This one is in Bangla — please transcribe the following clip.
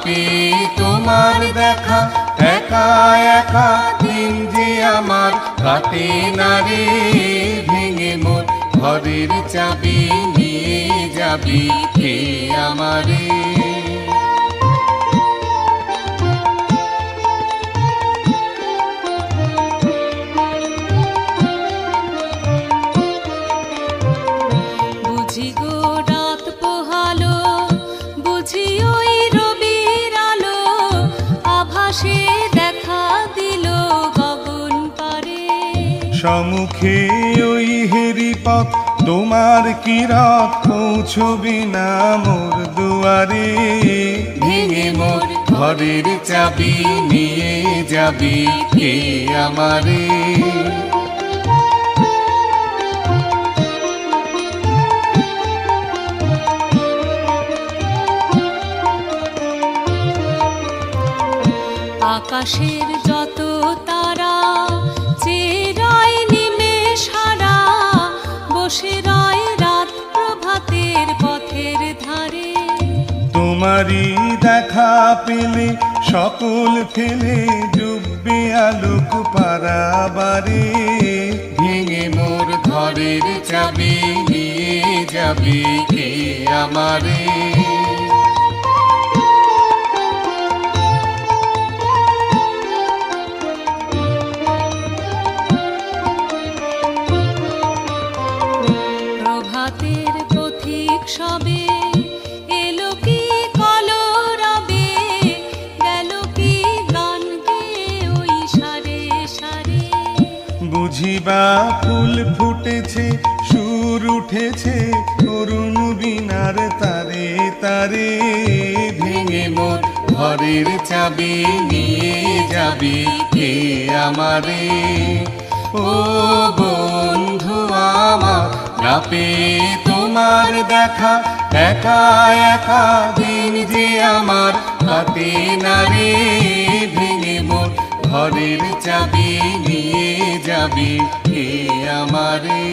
পেয়ে তোমার দেখা, একা একা দিন যে আমার কাটে না রে। ভেঙে মোর ঘরের চাবি নিয়ে যাবি কে আমারে। বুঝি গো রাত পোহালো, বুঝি ওই রবির আলো, আভাসে দেখা দিল গগন পারে। সম্মুখে ওই হেরি পথ, তোমার কিরাত পৌঁছবি না মোর দুয়ারে। ভেঙে মোর ঘরের চাবি নিয়ে যাবি কে আমারে। আকাশের যত তারা চেয়ে রয় নিমেষ হারা, বসে রয় রাত প্রভাতের পথের ধারে। তোমারই দেখা পেলে সকল ফেলে ডুববে আলোক পারাবারে। ভেঙে মোর ঘরের চাবি নিয়ে যাবি কে আমারে। প্রভাতের পথিক সবে এলো কি কলরবে, গেল কি গান গেয়ে ওই সারে সারে। বুঝিবা ফুল ফুটেছে, সুর উঠেছে অরুণ বীণার তারে তারে। ভেঙে মোর ঘরের চাবি নিয়ে যাবি কে আমারে। ও বন্ধু আমার, না পেয়ে তোমার দেখা, একা একা দিন যে আমার কাটে না রে। ভেঙে মোর ঘরের চাবি নিয়ে যাবি কে আমারে।